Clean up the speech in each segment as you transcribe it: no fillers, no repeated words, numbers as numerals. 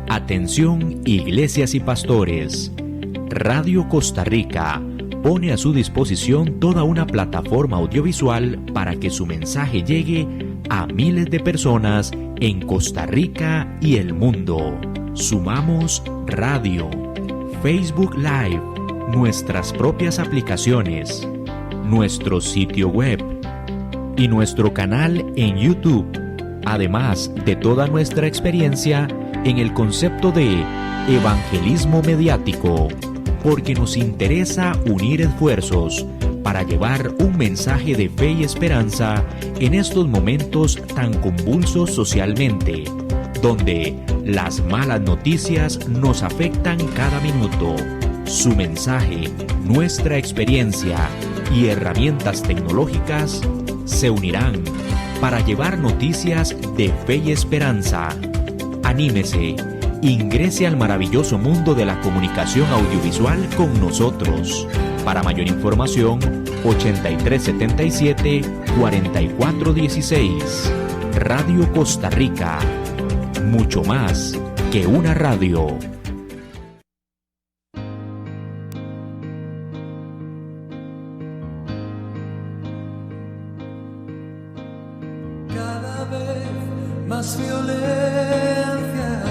Atención, iglesias y pastores. Radio Costa Rica pone a su disposición toda una plataforma audiovisual para que su mensaje llegue a miles de personas en Costa Rica y el mundo. Sumamos radio, Facebook Live, nuestras propias aplicaciones, nuestro sitio web y nuestro canal en YouTube, además de toda nuestra experiencia en el concepto de evangelismo mediático, porque nos interesa unir esfuerzos para llevar un mensaje de fe y esperanza en estos momentos tan convulsos socialmente, donde las malas noticias nos afectan cada minuto. Su mensaje, nuestra experiencia y herramientas tecnológicas se unirán para llevar noticias de fe y esperanza. Anímese, ingrese al maravilloso mundo de la comunicación audiovisual con nosotros. Para mayor información, 8377-4416. Radio Costa Rica. Mucho más que una radio. Cada vez más violencia,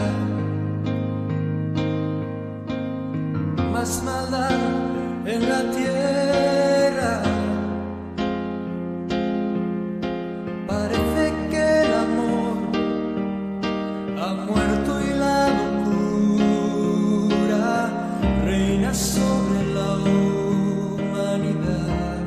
más maldad en la tierra. Parece que el amor ha muerto y la locura reina sobre la humanidad.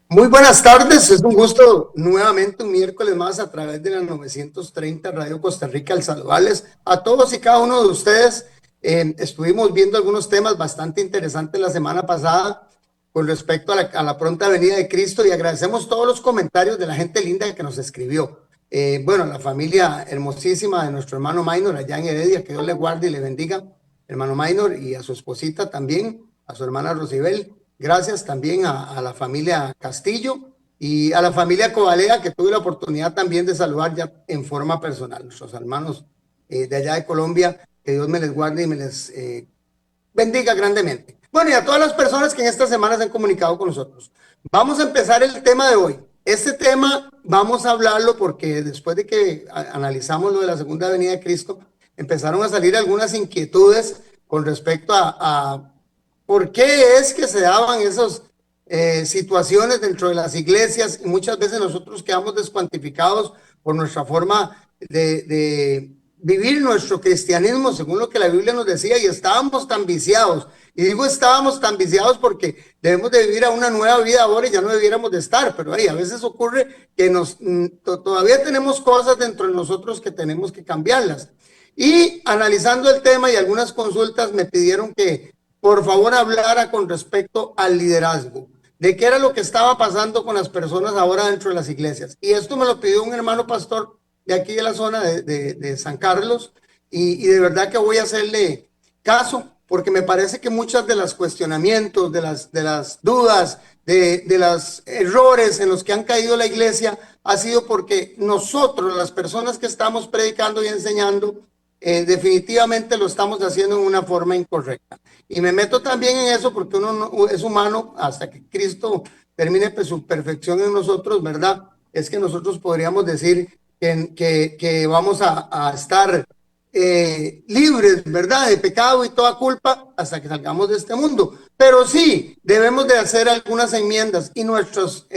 Muy buenas tardes, es un gusto nuevamente un miércoles más a través de la 930 Radio Costa Rica, al saludarles a todos y cada uno de ustedes. Estuvimos viendo algunos temas bastante interesantes la semana pasada con respecto a la pronta venida de Cristo, y agradecemos todos los comentarios de la gente linda que nos escribió. Bueno, la familia hermosísima de nuestro hermano Maynor allá en Heredia, que Dios le guarde y le bendiga, hermano Maynor, y a su esposita también, a su hermana Rosibel. Gracias también a la familia Castillo y a la familia Cobalea, que tuve la oportunidad también de saludar ya en forma personal. Nuestros hermanos de allá de Colombia, que Dios me les guarde y me les bendiga grandemente. Bueno, y a todas las personas que en esta semana se han comunicado con nosotros. Vamos a empezar el tema de hoy. Este tema vamos a hablarlo porque después de que analizamos lo de la segunda venida de Cristo, empezaron a salir algunas inquietudes con respecto a ¿por qué es que se daban esas situaciones dentro de las iglesias? Y muchas veces nosotros quedamos descuantificados por nuestra forma de vivir nuestro cristianismo según lo que la Biblia nos decía, y estábamos tan viciados. Y digo estábamos tan viciados porque debemos de vivir a una nueva vida ahora y ya no debiéramos de estar, pero a veces ocurre que todavía tenemos cosas dentro de nosotros que tenemos que cambiarlas. Y analizando el tema y algunas consultas me pidieron que por favor hablara con respecto al liderazgo, de qué era lo que estaba pasando con las personas ahora dentro de las iglesias. Y esto me lo pidió un hermano pastor de aquí de la zona de San Carlos, y de verdad que voy a hacerle caso, porque me parece que muchas de los cuestionamientos, de las dudas, de los errores en los que han caído la iglesia, ha sido porque nosotros, las personas que estamos predicando y enseñando, definitivamente lo estamos haciendo en una forma incorrecta. Y me meto también en eso porque uno no, es humano hasta que Cristo termine su perfección en nosotros, ¿verdad? Es que nosotros podríamos decir que vamos a estar libres, ¿verdad? De pecado y toda culpa hasta que salgamos de este mundo. Pero sí, debemos de hacer algunas enmiendas, y nuestros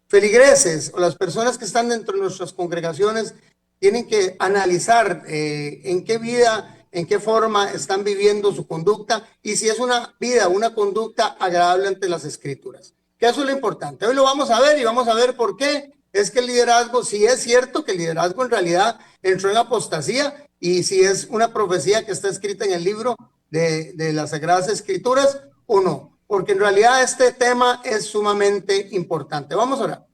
feligreses o las personas que están dentro de nuestras congregaciones tienen que analizar en qué vida, en qué forma están viviendo su conducta, y si es una vida, una conducta agradable ante las escrituras. Que eso es lo importante. Hoy lo vamos a ver y vamos a ver por qué es que el liderazgo, si es cierto que el liderazgo en realidad entró en apostasía, y si es una profecía que está escrita en el libro de las Sagradas Escrituras o no, porque en realidad este tema es sumamente importante. Vamos a orar.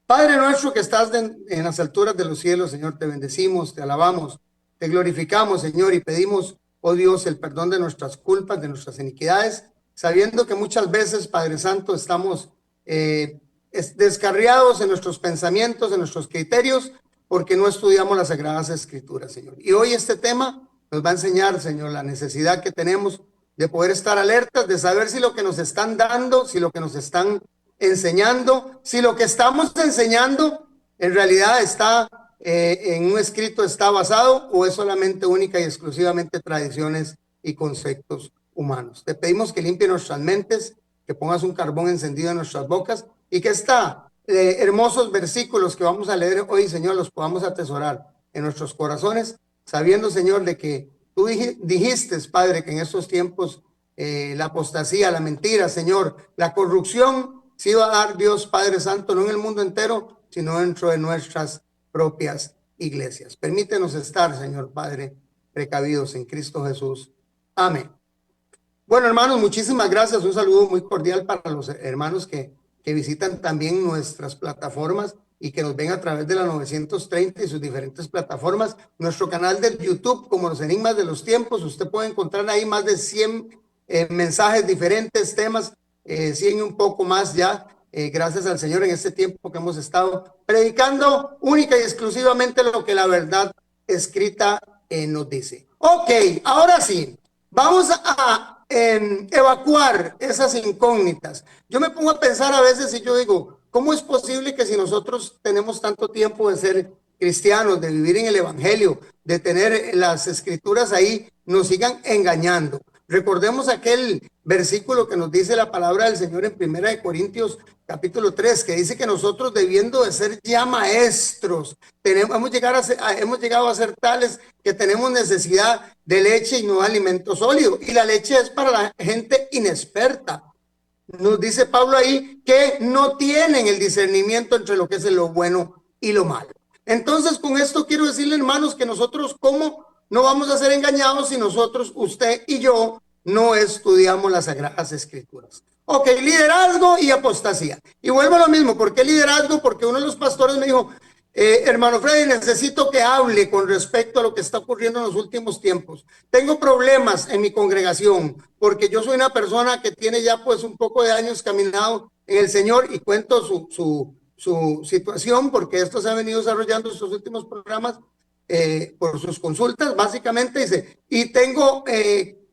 Padre nuestro que estás en las alturas de los cielos, Señor, te bendecimos, te alabamos, te glorificamos, Señor, y pedimos, oh Dios, el perdón de nuestras culpas, de nuestras iniquidades, sabiendo que muchas veces, Padre Santo, estamos descarriados en nuestros pensamientos, en nuestros criterios, porque no estudiamos las Sagradas Escrituras, Señor. Y hoy este tema nos va a enseñar, Señor, la necesidad que tenemos de poder estar alertas, de saber si lo que nos están dando, si lo que nos están enseñando, si lo que estamos enseñando en realidad está en un escrito, está basado, o es solamente única y exclusivamente tradiciones y conceptos humanos. Te pedimos que limpie nuestras mentes, que pongas un carbón encendido en nuestras bocas y que estos hermosos versículos que vamos a leer hoy, Señor, los podamos atesorar en nuestros corazones, sabiendo, Señor, de que tú dijiste, Padre, que en estos tiempos la apostasía, la mentira, Señor, la corrupción se iba a dar, Dios Padre Santo, no en el mundo entero, sino dentro de nuestras propias iglesias. Permítenos estar, Señor Padre, precavidos en Cristo Jesús. Amén. Bueno, hermanos, muchísimas gracias. Un saludo muy cordial para los hermanos que visitan también nuestras plataformas y que nos ven a través de la 930 y sus diferentes plataformas. Nuestro canal de YouTube, como los enigmas de los tiempos, usted puede encontrar ahí más de 100 mensajes diferentes, temas, 100 y un poco más ya, gracias al Señor en este tiempo que hemos estado predicando única y exclusivamente lo que la verdad escrita nos dice. Ok, ahora sí, vamos a evacuar esas incógnitas. Yo me pongo a pensar a veces y yo digo, ¿cómo es posible que si nosotros tenemos tanto tiempo de ser cristianos, de vivir en el evangelio, de tener las escrituras ahí, nos sigan engañando? Recordemos aquel versículo que nos dice la palabra del Señor en 1 Corintios capítulo 3, que dice que nosotros, debiendo de ser ya maestros, hemos llegado a ser tales que tenemos necesidad de leche y no de alimento sólido, y la leche es para la gente inexperta. Nos dice Pablo ahí que no tienen el discernimiento entre lo que es lo bueno y lo malo. Entonces, con esto quiero decirle, hermanos, que nosotros, ¿cómo no vamos a ser engañados si nosotros, usted y yo, no estudiamos las Sagradas Escrituras? Ok, liderazgo y apostasía. Y vuelvo a lo mismo. ¿Por qué liderazgo? Porque uno de los pastores me dijo, hermano Freddy, necesito que hable con respecto a lo que está ocurriendo en los últimos tiempos. Tengo problemas en mi congregación porque yo soy una persona que tiene ya pues un poco de años caminado en el Señor, y cuento su situación porque esto se ha venido desarrollando en estos últimos programas por sus consultas. Básicamente dice, y tengo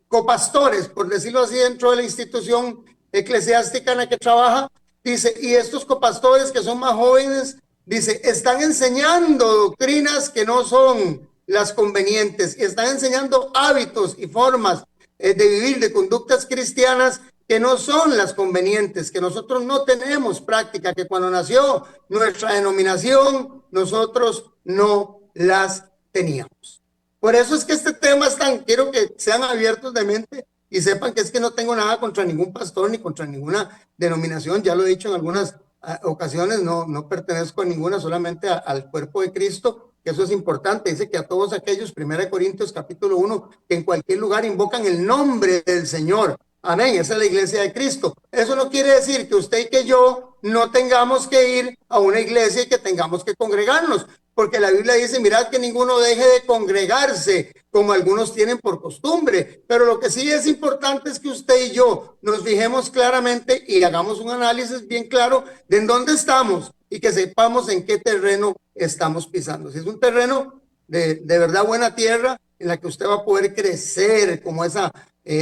copastores, por decirlo así, dentro de la institución eclesiástica en la que trabaja. Dice, y estos copastores que son más jóvenes, dice, están enseñando doctrinas que no son las convenientes, y están enseñando hábitos y formas de vivir, de conductas cristianas que no son las convenientes, que nosotros no tenemos práctica, que cuando nació nuestra denominación, nosotros no las teníamos. Por eso es que este tema es tan, quiero que sean abiertos de mente y sepan que es que no tengo nada contra ningún pastor ni contra ninguna denominación. Ya lo he dicho en algunas ocasiones, no pertenezco a ninguna, solamente al cuerpo de Cristo, que eso es importante. Dice que a todos aquellos, 1 Corintios capítulo 1, que en cualquier lugar invocan el nombre del Señor. Amén, esa es la iglesia de Cristo. Eso no quiere decir que usted y que yo no tengamos que ir a una iglesia y que tengamos que congregarnos, porque la Biblia dice, mirad que ninguno deje de congregarse, como algunos tienen por costumbre. Pero lo que sí es importante es que usted y yo nos fijemos claramente y hagamos un análisis bien claro de en dónde estamos y que sepamos en qué terreno estamos pisando. Si es un terreno de verdad buena tierra, en la que usted va a poder crecer como esa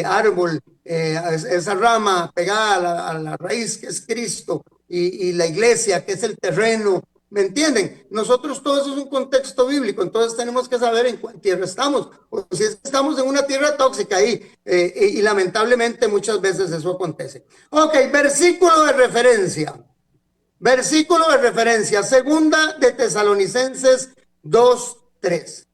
árbol, esa rama pegada a la raíz que es Cristo, y la iglesia que es el terreno. ¿Me entienden? Nosotros, todo eso es un contexto bíblico, entonces tenemos que saber en cuál tierra estamos, o si estamos en una tierra tóxica ahí, y lamentablemente muchas veces eso acontece. Ok, versículo de referencia, segunda de Tesalonicenses 2:3.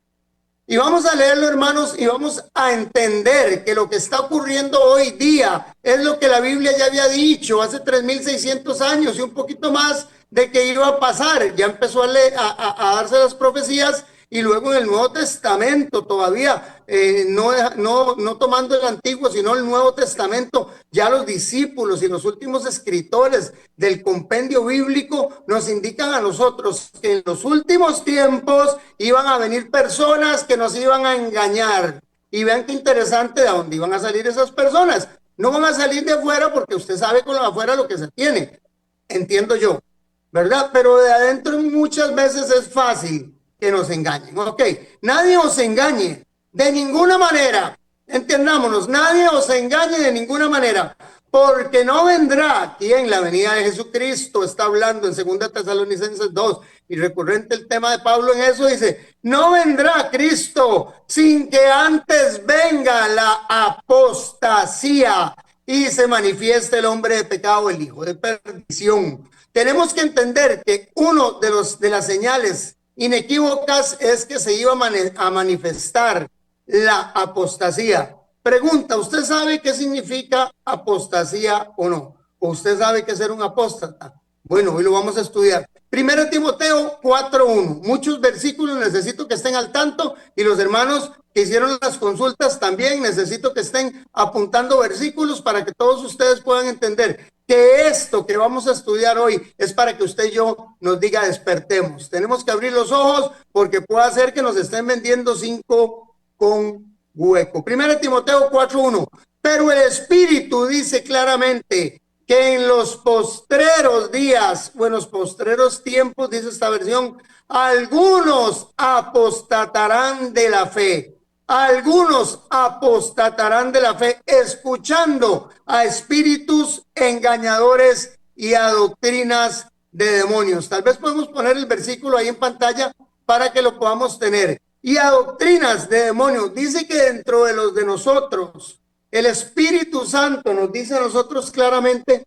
Y vamos a leerlo, hermanos, y vamos a entender que lo que está ocurriendo hoy día es lo que la Biblia ya había dicho hace 3,600 años y un poquito más de que iba a pasar. Ya empezó a darse las profecías, y luego en el Nuevo Testamento todavía, no tomando el Antiguo, sino el Nuevo Testamento, ya los discípulos y los últimos escritores del compendio bíblico nos indican a nosotros que en los últimos tiempos iban a venir personas que nos iban a engañar. Y vean qué interesante de dónde iban a salir esas personas. No van a salir de afuera, porque usted sabe con lo de afuera lo que se tiene, entiendo yo. ¿verdad? Pero de adentro muchas veces es fácil que nos engañen. Ok, nadie os engañe de ninguna manera. Entendámonos, nadie os engañe de ninguna manera, porque no vendrá. ¿Quién? La venida de Jesucristo está hablando en 2 Tesalonicenses 2, y recurrente el tema de Pablo en eso, dice, no vendrá Cristo sin que antes venga la apostasía y se manifieste el hombre de pecado, el hijo de perdición. Tenemos que entender que uno de las señales inequívocas es que se iba a manifestar la apostasía. Pregunta, ¿usted sabe qué significa apostasía o no? ¿O usted sabe qué es ser un apóstata? Bueno, hoy lo vamos a estudiar. 1 Timoteo 4:1. Muchos versículos, necesito que estén al tanto, y los hermanos que hicieron las consultas también necesito que estén apuntando versículos para que todos ustedes puedan entender que esto que vamos a estudiar hoy es para que usted y yo nos diga despertemos. Tenemos que abrir los ojos porque puede ser que nos estén vendiendo 5 con hueco. 1 Timoteo 4:1. Pero el Espíritu dice claramente que en los postreros días, o en los postreros tiempos, dice esta versión, algunos apostatarán de la fe. Algunos apostatarán de la fe, escuchando a espíritus engañadores y a doctrinas de demonios. Tal vez podemos poner el versículo ahí en pantalla para que lo podamos tener. Y a doctrinas de demonios. Dice que dentro de los de nosotros, el Espíritu Santo nos dice a nosotros claramente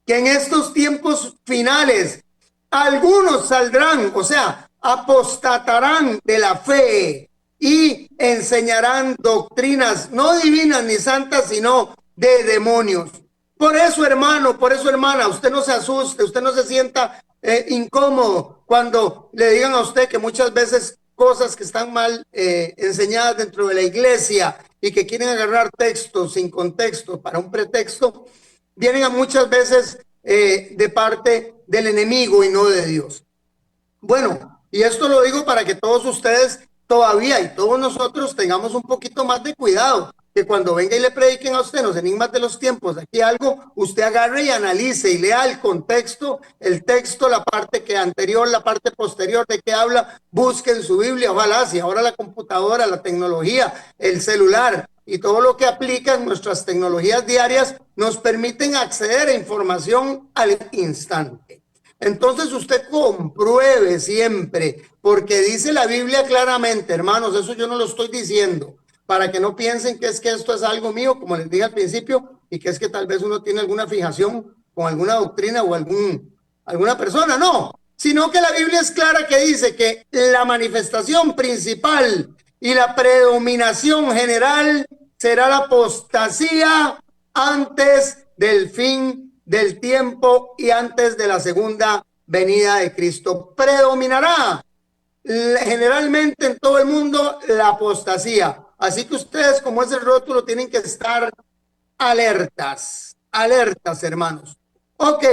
que en estos tiempos finales algunos saldrán, o sea, apostatarán de la fe y enseñarán doctrinas no divinas ni santas, sino de demonios. Por eso, hermano, por eso, hermana, usted no se asuste, usted no se sienta incómodo cuando le digan a usted que muchas veces cosas que están mal enseñadas dentro de la iglesia y que quieren agarrar textos sin contexto para un pretexto, vienen a muchas veces de parte del enemigo y no de Dios. Bueno, y esto lo digo para que todos ustedes todavía y todos nosotros tengamos un poquito más de cuidado, que cuando venga y le prediquen a usted los enigmas de los tiempos, de aquí algo, usted agarre y analice y lea el contexto, el texto, la parte que anterior, la parte posterior de qué habla, busque en su Biblia, ojalá, si ahora la computadora, la tecnología, el celular y todo lo que aplica en nuestras tecnologías diarias nos permiten acceder a información al instante. Entonces usted compruebe siempre, porque dice la Biblia claramente, hermanos, eso yo no lo estoy diciendo, para que no piensen que esto es algo mío, como les dije al principio, y que es que tal vez uno tiene alguna fijación con alguna doctrina o alguna persona, no, sino que la Biblia es clara que dice que la manifestación principal y la predominación general será la apostasía antes del fin del tiempo y antes de la segunda venida de Cristo. Predominará generalmente en todo el mundo la apostasía. Así que ustedes, como es el rótulo, tienen que estar alertas, hermanos. Ok,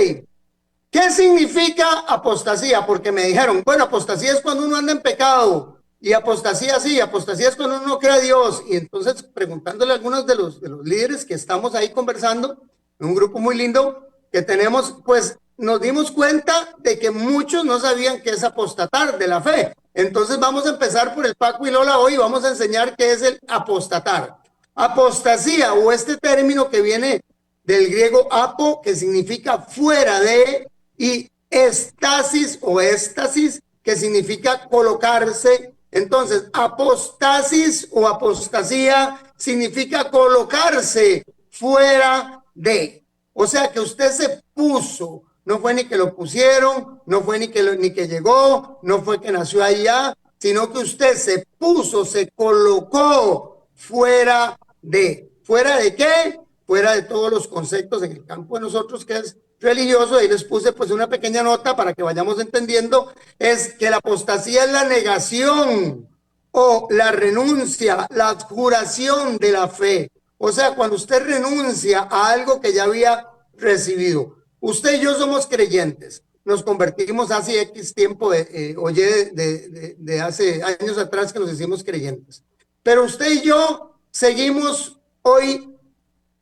¿qué significa apostasía? Porque me dijeron, bueno, apostasía es cuando uno anda en pecado, y apostasía sí, apostasía es cuando uno no cree a Dios. Y entonces, preguntándole a algunos de los líderes que estamos ahí conversando, un grupo muy lindo que tenemos, pues nos dimos cuenta de que muchos no sabían qué es apostatar de la fe. Entonces vamos a empezar por el Paco y Lola hoy y vamos a enseñar qué es el apostatar. Apostasía, o este término que viene del griego apo, que significa fuera de, y estasis o éstasis, que significa colocarse. Entonces, apostasis o apostasía significa colocarse fuera de. O sea que usted se puso, no fue ni que lo pusieron, no fue ni que llegó, no fue que nació allá, sino que usted se puso, se colocó fuera de. ¿Fuera de qué? Fuera de todos los conceptos en el campo de nosotros que es religioso. Ahí les puse pues una pequeña nota para que vayamos entendiendo, es que la apostasía es la negación o la renuncia, la adjuración de la fe. O sea, cuando usted renuncia a algo que ya había recibido. Usted y yo somos creyentes. Nos convertimos hace X tiempo, de hace años atrás que nos hicimos creyentes. Pero usted y yo seguimos hoy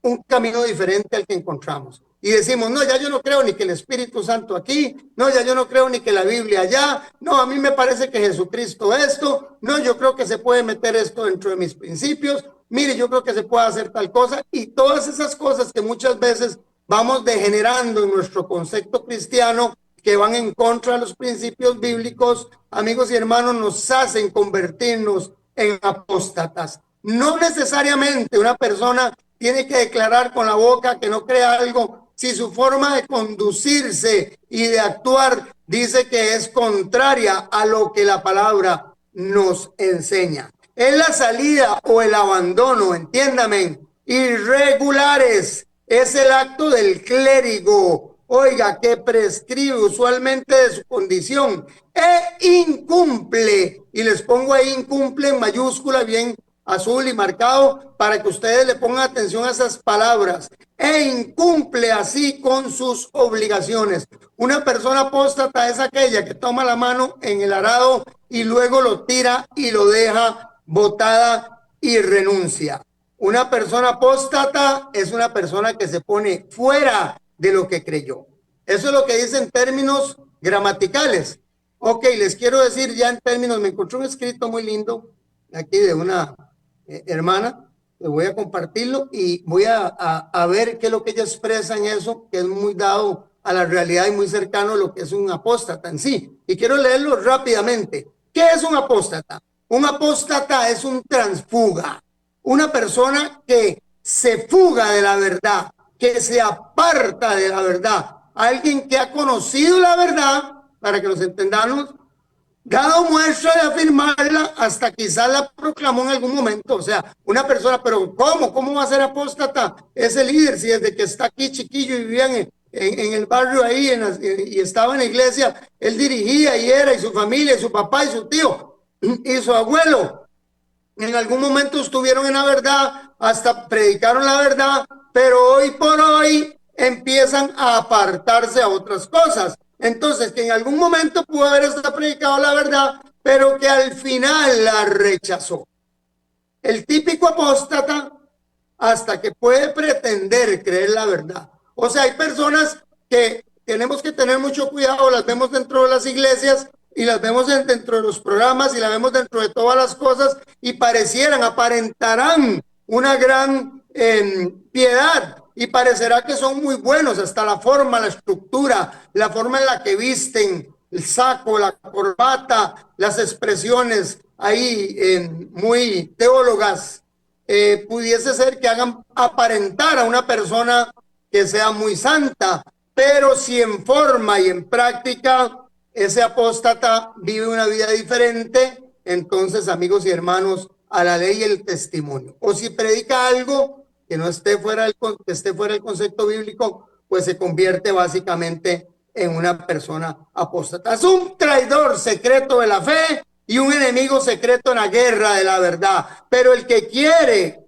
un camino diferente al que encontramos. y decimos, no, ya yo no creo ni que el Espíritu Santo aquí, no, ya yo no creo ni que la Biblia allá, no, a mí me parece que Jesucristo esto, no, yo creo que se puede meter esto dentro de mis principios, mire, yo creo que se puede hacer tal cosa, y todas esas cosas que muchas veces vamos degenerando en nuestro concepto cristiano, que van en contra de los principios bíblicos, amigos y hermanos, nos hacen convertirnos en apóstatas. No necesariamente una persona tiene que declarar con la boca que no cree algo si su forma de conducirse y de actuar dice que es contraria a lo que la palabra nos enseña. Es la salida o el abandono, entiéndame, irregulares, es el acto del clérigo, oiga, que prescribe usualmente de su condición e incumple, y les pongo ahí incumple en mayúscula bien azul y marcado para que ustedes le pongan atención a esas palabras, e incumple así con sus obligaciones. Una persona apóstata es aquella que toma la mano en el arado y luego lo tira y lo deja botada y renuncia. Una persona apóstata es una persona que se pone fuera de lo que creyó. Eso es lo que dice en términos gramaticales. Ok, les quiero decir ya en términos, me encontré un escrito muy lindo aquí de una hermana, les voy a compartirlo y voy a ver qué es lo que ella expresa en eso, que es muy dado a la realidad y muy cercano a lo que es un apóstata en sí. Y quiero leerlo rápidamente. ¿Qué es un apóstata? Un apóstata es un transfuga, una persona que se fuga de la verdad, que se aparta de la verdad, alguien que ha conocido la verdad, para que nos entendamos, dado muestra de afirmarla, hasta quizás la proclamó en algún momento. O sea, una persona, pero ¿cómo va a ser apóstata ese líder si desde que está aquí chiquillo y vivía en el barrio ahí y estaba en la iglesia, él dirigía y era, y su familia, y su papá, y su tío, y su abuelo, en algún momento estuvieron en la verdad, hasta predicaron la verdad, pero hoy por hoy empiezan a apartarse a otras cosas. Entonces, que en algún momento pudo haber estado predicado la verdad, pero que al final la rechazó. El típico apóstata, hasta que puede pretender creer la verdad. O sea, hay personas que tenemos que tener mucho cuidado, las vemos dentro de las iglesias y las vemos dentro de los programas y las vemos dentro de todas las cosas y aparentarán una gran piedad y parecerá que son muy buenos, hasta la forma, la estructura, la forma en la que visten, el saco, la corbata, las expresiones ahí muy teólogas, pudiese ser que hagan aparentar a una persona que sea muy santa, pero si en forma y en práctica ese apóstata vive una vida diferente, entonces, amigos y hermanos, a la ley y el testimonio. O si predica algo que no esté que esté fuera del concepto bíblico, pues se convierte básicamente en una persona apóstata. Es un traidor secreto de la fe y un enemigo secreto en la guerra de la verdad. Pero él quiere,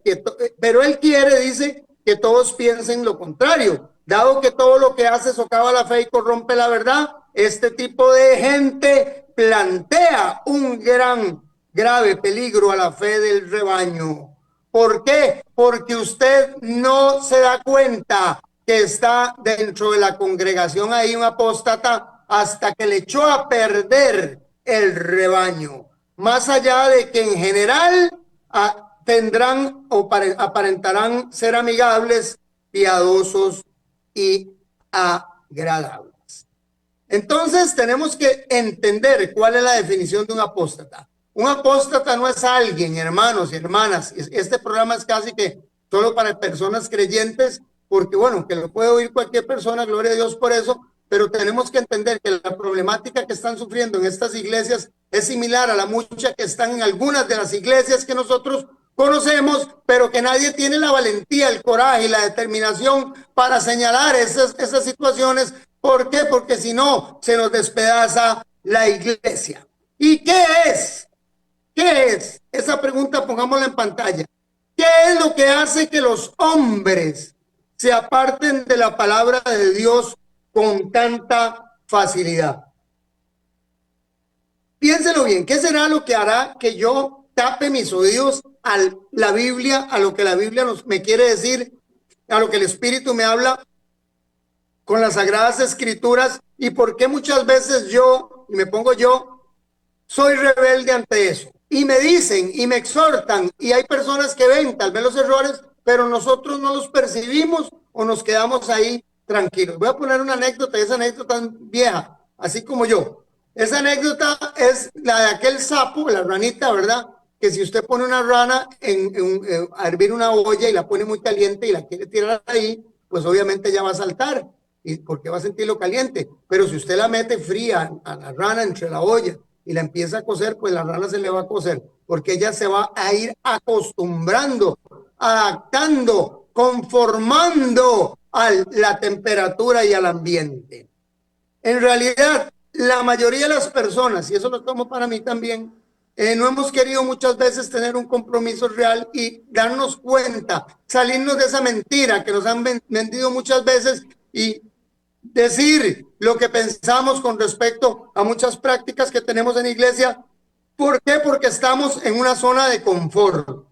dice, que todos piensen lo contrario. Dado que todo lo que hace socava la fe y corrompe la verdad, este tipo de gente plantea un grave peligro a la fe del rebaño. ¿Por qué? Porque usted no se da cuenta que está dentro de la congregación ahí un apóstata hasta que le echó a perder el rebaño. Más allá de que en general tendrán o aparentarán ser amigables, piadosos y agradables. Entonces tenemos que entender cuál es la definición de un apóstata. Un apóstata no es alguien, hermanos y hermanas. Este programa es casi que solo para personas creyentes, porque bueno, que lo puede oír cualquier persona, gloria a Dios por eso, pero tenemos que entender que la problemática que están sufriendo en estas iglesias es similar a la mucha que están en algunas de las iglesias que nosotros conocemos, pero que nadie tiene la valentía, el coraje y la determinación para señalar esas situaciones. ¿Por qué? Porque si no, se nos despedaza la iglesia. ¿Y qué es? ¿Qué es? Esa pregunta pongámosla en pantalla. ¿Qué es lo que hace que los hombres se aparten de la palabra de Dios con tanta facilidad? Piénselo bien, ¿qué será lo que hará que yo tape mis oídos a la Biblia, a lo que la Biblia me quiere decir, a lo que el Espíritu me habla, con las Sagradas Escrituras y por qué muchas veces yo, y me pongo yo, soy rebelde ante eso. Y me dicen y me exhortan y hay personas que ven tal vez los errores, pero nosotros no los percibimos o nos quedamos ahí tranquilos. Voy a poner una anécdota, esa anécdota es vieja, así como yo. Esa anécdota es la de aquel sapo, la ranita, ¿verdad? Que si usted pone una rana a hervir una olla y la pone muy caliente y la quiere tirar ahí, pues obviamente ya va a saltar, y porque va a sentirlo caliente. Pero si usted la mete fría a la rana entre la olla y la empieza a cocer, pues la rana se le va a cocer, porque ella se va a ir acostumbrando, adaptando, conformando a la temperatura y al ambiente. En realidad, la mayoría de las personas, y eso lo tomo para mí también, no hemos querido muchas veces tener un compromiso real y darnos cuenta, salirnos de esa mentira que nos han vendido muchas veces y decir lo que pensamos con respecto a muchas prácticas que tenemos en iglesia. ¿Por qué? Porque estamos en una zona de confort.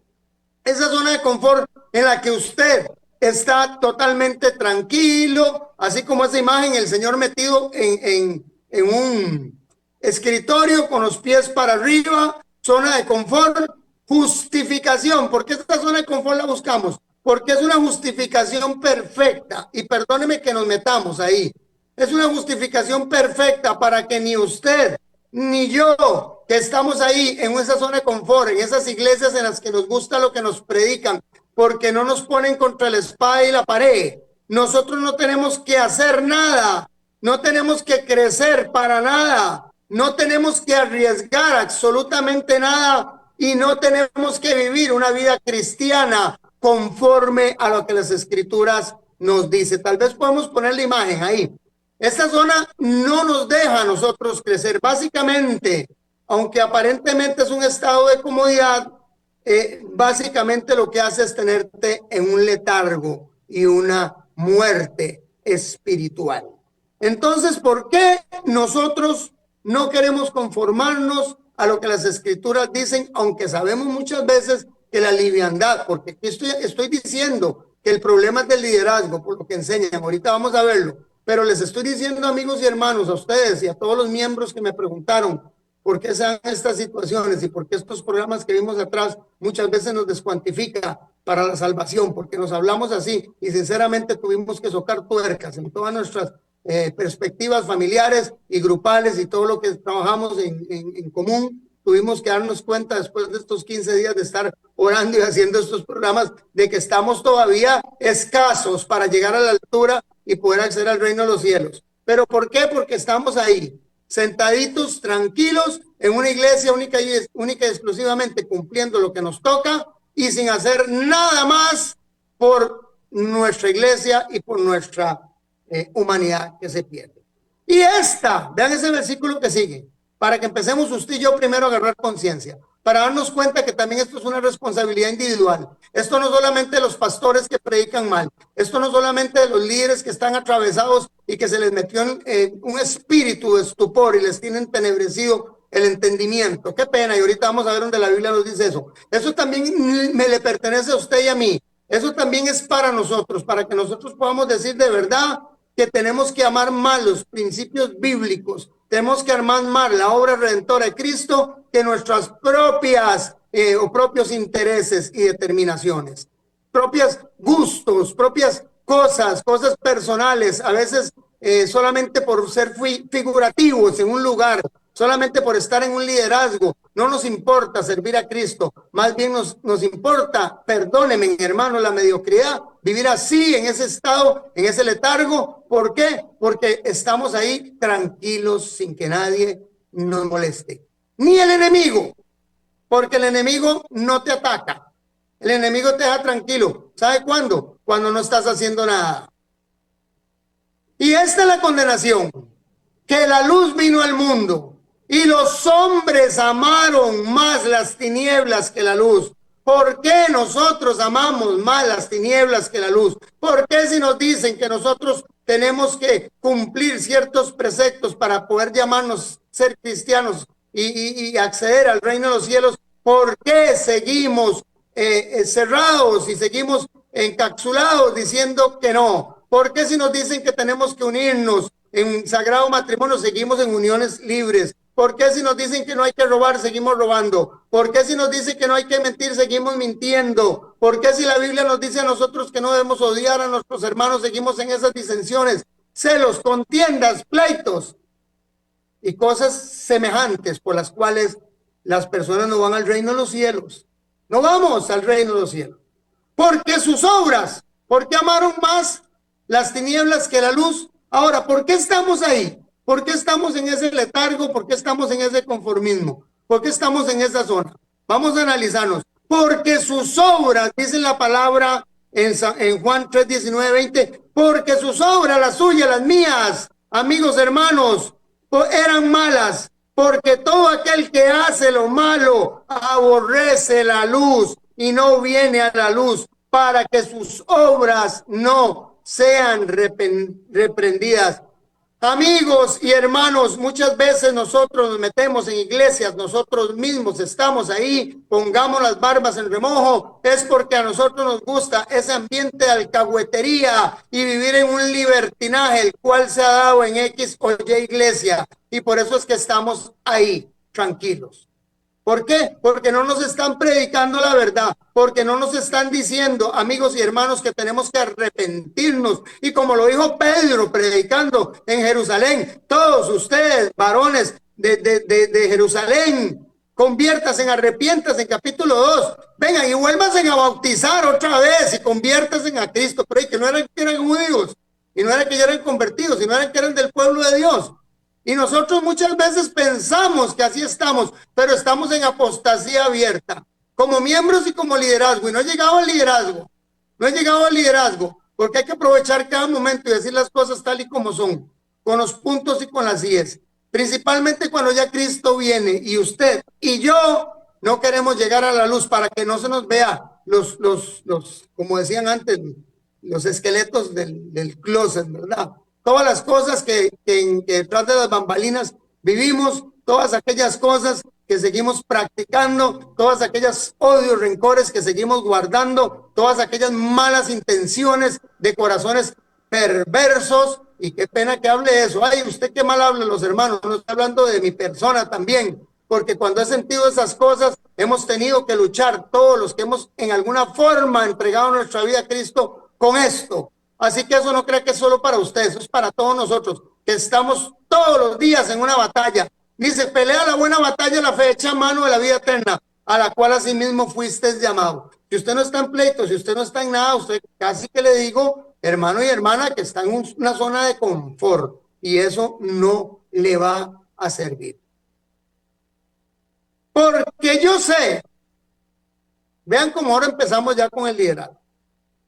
Esa zona de confort en la que usted está totalmente tranquilo, así como esa imagen, el Señor metido en un escritorio con los pies para arriba, zona de confort, justificación. ¿Por qué esta zona de confort la buscamos? Porque es una justificación perfecta, y perdóneme que nos metamos ahí, es una justificación perfecta para que ni usted ni yo, que estamos ahí en esa zona de confort, en esas iglesias en las que nos gusta lo que nos predican, porque no nos ponen contra la espada y la pared, nosotros no tenemos que hacer nada, no tenemos que crecer para nada, no tenemos que arriesgar absolutamente nada y no tenemos que vivir una vida cristiana conforme a lo que las Escrituras nos dice. Tal vez podemos poner la imagen ahí. Esta zona no nos deja a nosotros crecer. Básicamente, aunque aparentemente es un estado de comodidad, básicamente lo que hace es tenerte en un letargo y una muerte espiritual. Entonces, ¿por qué nosotros no queremos conformarnos a lo que las Escrituras dicen, aunque sabemos muchas veces que la liviandad, porque estoy diciendo que el problema es del liderazgo, por lo que enseñan, ahorita vamos a verlo, pero les estoy diciendo, amigos y hermanos, a ustedes y a todos los miembros que me preguntaron por qué se dan estas situaciones y por qué estos programas que vimos atrás muchas veces nos descuantifica para la salvación, porque nos hablamos así y sinceramente tuvimos que socar tuercas en todas nuestras perspectivas familiares y grupales y todo lo que trabajamos en común. Tuvimos que darnos cuenta después de estos 15 días de estar orando y haciendo estos programas de que estamos todavía escasos para llegar a la altura y poder acceder al reino de los cielos. ¿Pero por qué? Porque estamos ahí, sentaditos, tranquilos, en una iglesia única y exclusivamente cumpliendo lo que nos toca y sin hacer nada más por nuestra iglesia y por nuestra humanidad que se pierde. Y vean ese versículo que sigue, para que empecemos usted y yo primero a agarrar conciencia, para darnos cuenta que también esto es una responsabilidad individual. Esto no solamente de los pastores que predican mal, esto no solamente de los líderes que están atravesados y que se les metió en un espíritu de estupor y les tiene entenebrecido el entendimiento. Qué pena, y ahorita vamos a ver donde la Biblia nos dice eso. Eso también me le pertenece a usted y a mí. Eso también es para nosotros, para que nosotros podamos decir de verdad que tenemos que amar más los principios bíblicos, tenemos que amar más la obra redentora de Cristo que nuestras propias o propios intereses y determinaciones, propios gustos, propias cosas personales, a veces solamente por ser figurativos en un lugar, solamente por estar en un liderazgo. No nos importa servir a Cristo, más bien nos importa, perdónenme hermano, la mediocridad, vivir así, en ese estado, en ese letargo. ¿Por qué? Porque estamos ahí tranquilos sin que nadie nos moleste. Ni el enemigo, porque el enemigo no te ataca. El enemigo te deja tranquilo. ¿Sabe cuándo? Cuando no estás haciendo nada. Y esta es la condenación, que la luz vino al mundo y los hombres amaron más las tinieblas que la luz. ¿Por qué nosotros amamos más las tinieblas que la luz? ¿Por qué si nos dicen que nosotros tenemos que cumplir ciertos preceptos para poder llamarnos ser cristianos y acceder al reino de los cielos? ¿Por qué seguimos cerrados y seguimos encapsulados diciendo que no? ¿Por qué si nos dicen que tenemos que unirnos en sagrado matrimonio, seguimos en uniones libres? ¿Por qué si nos dicen que no hay que robar, seguimos robando? ¿Por qué si nos dicen que no hay que mentir, seguimos mintiendo? ¿Por qué si la Biblia nos dice a nosotros que no debemos odiar a nuestros hermanos, seguimos en esas disensiones, celos, contiendas, pleitos y cosas semejantes por las cuales las personas no van al reino de los cielos? No vamos al reino de los cielos. Porque sus obras, porque amaron más las tinieblas que la luz. Ahora, ¿por qué estamos ahí? ¿Por qué estamos en ese letargo? ¿Por qué estamos en ese conformismo? ¿Por qué estamos en esa zona? Vamos a analizarnos. Porque sus obras, dice la palabra en Juan 3, 19, 20, porque sus obras, las suyas, las mías, amigos, hermanos, eran malas. Porque todo aquel que hace lo malo aborrece la luz y no viene a la luz para que sus obras no sean reprendidas. Amigos y hermanos, muchas veces nosotros nos metemos en iglesias, nosotros mismos estamos ahí, pongamos las barbas en remojo, es porque a nosotros nos gusta ese ambiente de alcahuetería y vivir en un libertinaje, el cual se ha dado en X o Y iglesia, y por eso es que estamos ahí, tranquilos. ¿Por qué? Porque no nos están predicando la verdad, porque no nos están diciendo, amigos y hermanos, que tenemos que arrepentirnos. Y como lo dijo Pedro predicando en Jerusalén, todos ustedes, varones de Jerusalén, conviértanse, arrepiéntanse en capítulo 2, vengan y vuélvanse a bautizar otra vez y conviértanse a Cristo. Pero que no eran que eran judíos, y no era que ya eran convertidos, y no eran que eran del pueblo de Dios. Y nosotros muchas veces pensamos que así estamos, pero estamos en apostasía abierta, como miembros y como liderazgo, y no he llegado al liderazgo, porque hay que aprovechar cada momento y decir las cosas tal y como son, con los puntos y con las íes, principalmente cuando ya Cristo viene, y usted y yo no queremos llegar a la luz para que no se nos vea los como decían antes, los esqueletos del closet, ¿verdad? Todas las cosas que detrás de las bambalinas vivimos, todas aquellas cosas que seguimos practicando, todas aquellas odios, rencores que seguimos guardando, todas aquellas malas intenciones de corazones perversos. Y qué pena que hable eso. Ay, usted qué mal habla, los hermanos, no está hablando de mi persona también, porque cuando he sentido esas cosas, hemos tenido que luchar todos los que hemos en alguna forma entregado nuestra vida a Cristo con esto. Así que eso no crea que es solo para ustedes, eso es para todos nosotros, que estamos todos los días en una batalla. Dice, pelea la buena batalla, la fe, echa mano de la vida eterna, a la cual asimismo fuiste llamado. Si usted no está en pleito, si usted no está en nada, usted casi que le digo, hermano y hermana, que está en una zona de confort, y eso no le va a servir. Porque yo sé, vean cómo ahora empezamos ya con el liderazgo.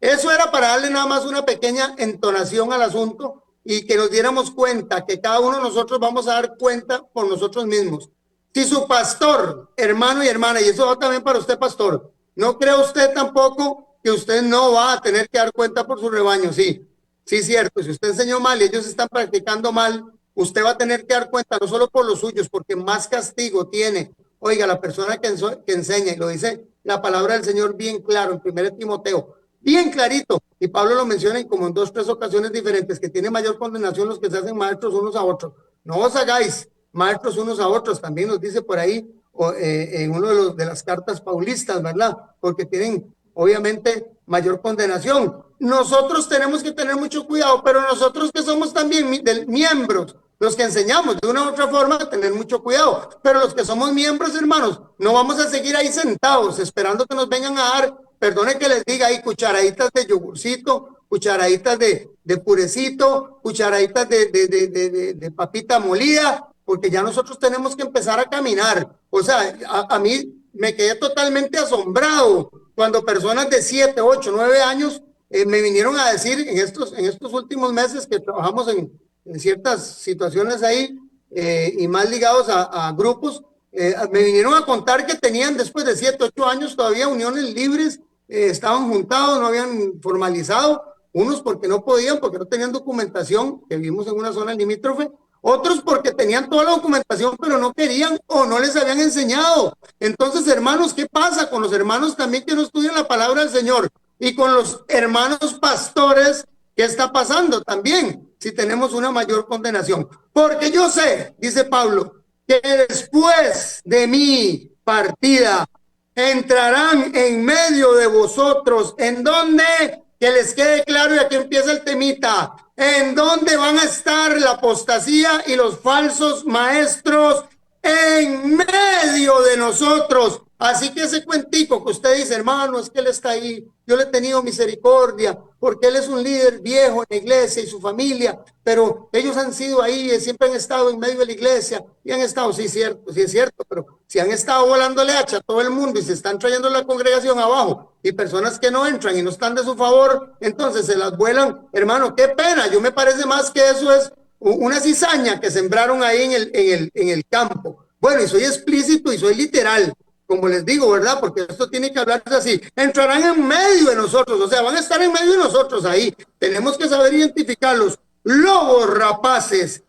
Eso era para darle nada más una pequeña entonación al asunto y que nos diéramos cuenta que cada uno de nosotros vamos a dar cuenta por nosotros mismos. Si su pastor, hermano y hermana, y eso va también para usted, pastor, no cree usted tampoco que usted no va a tener que dar cuenta por su rebaño. Sí, cierto. Si usted enseñó mal y ellos están practicando mal, usted va a tener que dar cuenta no solo por los suyos, porque más castigo tiene. Oiga, la persona que enseña, y lo dice la palabra del Señor bien claro en 1 Timoteo, bien clarito, y Pablo lo menciona como en 2 o 3 ocasiones diferentes, que tiene mayor condenación los que se hacen maestros unos a otros. No os hagáis maestros unos a otros, también nos dice por ahí en uno de las cartas paulistas, ¿verdad? Porque tienen obviamente mayor condenación. Nosotros tenemos que tener mucho cuidado, pero nosotros que somos también miembros, los que enseñamos de una u otra forma, tener mucho cuidado, pero los que somos miembros, hermanos, no vamos a seguir ahí sentados esperando que nos vengan a dar, perdone que les diga ahí, cucharaditas de yogurcito, cucharaditas de purecito, cucharaditas de papita molida, porque ya nosotros tenemos que empezar a caminar. O sea, a mí me quedé totalmente asombrado cuando personas de 7, 8, 9 años me vinieron a decir en estos últimos meses que trabajamos en ciertas situaciones ahí y más ligados a grupos, me vinieron a contar que tenían después de 7, 8 años todavía uniones libres, estaban juntados, no habían formalizado, unos porque no podían, porque no tenían documentación, que vivimos en una zona limítrofe, otros porque tenían toda la documentación pero no querían o no les habían enseñado. Entonces, hermanos, ¿qué pasa con los hermanos también que no estudian la palabra del Señor? Y con los hermanos pastores ¿Qué está pasando también si tenemos una mayor condenación? Porque yo sé, dice Pablo, que después de mi partida entrarán en medio de vosotros. ¿En dónde? Que les quede claro, y aquí empieza el temita. ¿En dónde van a estar la apostasía y los falsos maestros? En medio de nosotros. Así que ese cuentico que usted dice, hermano, es que él está ahí, yo le he tenido misericordia, porque él es un líder viejo en la iglesia y su familia, pero ellos han sido ahí, siempre han estado en medio de la iglesia, y han estado, sí es cierto, pero si han estado volándole hacha a todo el mundo y se están trayendo la congregación abajo, y personas que no entran y no están de su favor, entonces se las vuelan, hermano, qué pena, yo me parece más que eso es una cizaña que sembraron ahí en el campo. Bueno, y soy explícito y soy literal, como les digo, ¿verdad? Porque esto tiene que hablarse así. Entrarán en medio de nosotros, o sea, van a estar en medio de nosotros ahí. Tenemos que saber identificarlos. Lobos rapaces,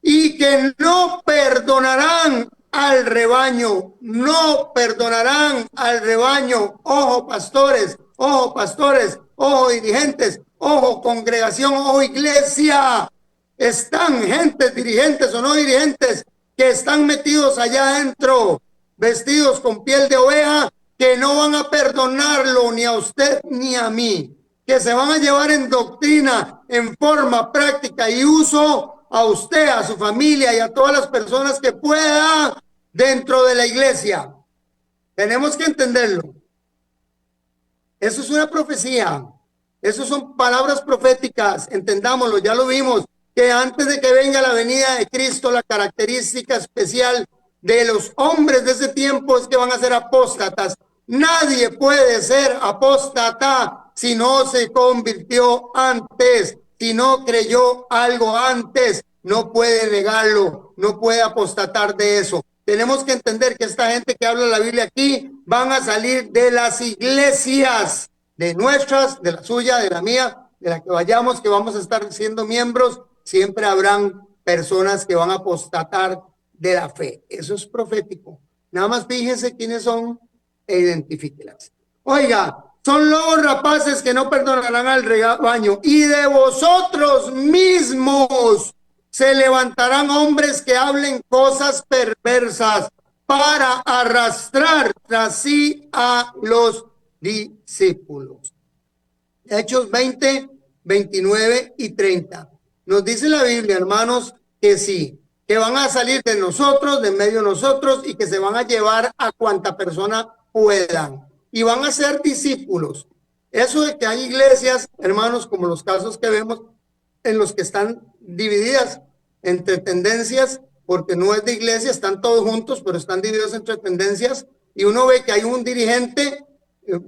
y que no perdonarán al rebaño, no perdonarán al rebaño. Ojo, pastores, ojo, pastores, ojo, dirigentes, ojo, congregación, ojo, iglesia. Están gentes, dirigentes o no dirigentes, que están metidos allá adentro, vestidos con piel de oveja, que no van a perdonarlo ni a usted ni a mí, que se van a llevar en doctrina, en forma práctica y uso a usted, a su familia y a todas las personas que pueda dentro de la iglesia. Tenemos que entenderlo. Eso es una profecía. Eso son palabras proféticas. Entendámoslo, ya lo vimos, que antes de que venga la venida de Cristo, la característica especial de los hombres de ese tiempo es que van a ser apóstatas. Nadie puede ser apóstata si no se convirtió antes, si no creyó algo antes, no puede negarlo, no puede apostatar de eso. Tenemos que entender que esta gente que habla la Biblia aquí van a salir de las iglesias, de nuestras, de la suya, de la mía, de la que vayamos, que vamos a estar siendo miembros. Siempre habrán personas que van a apostatar de la fe. Eso es profético. Nada más fíjense quiénes son e identifíquelas. Oiga, son lobos rapaces que no perdonarán al rebaño, y de vosotros mismos se levantarán hombres que hablen cosas perversas para arrastrar tras sí a los discípulos. Hechos 20, 29 y 30. Nos dice la Biblia, hermanos, que sí, que van a salir de nosotros, de medio de nosotros, y que se van a llevar a cuanta persona puedan. Y van a ser discípulos. Eso de que hay iglesias, hermanos, como los casos que vemos, en los que están divididas entre tendencias, porque no es de iglesia, están todos juntos, pero están divididos entre tendencias, y uno ve que hay un dirigente,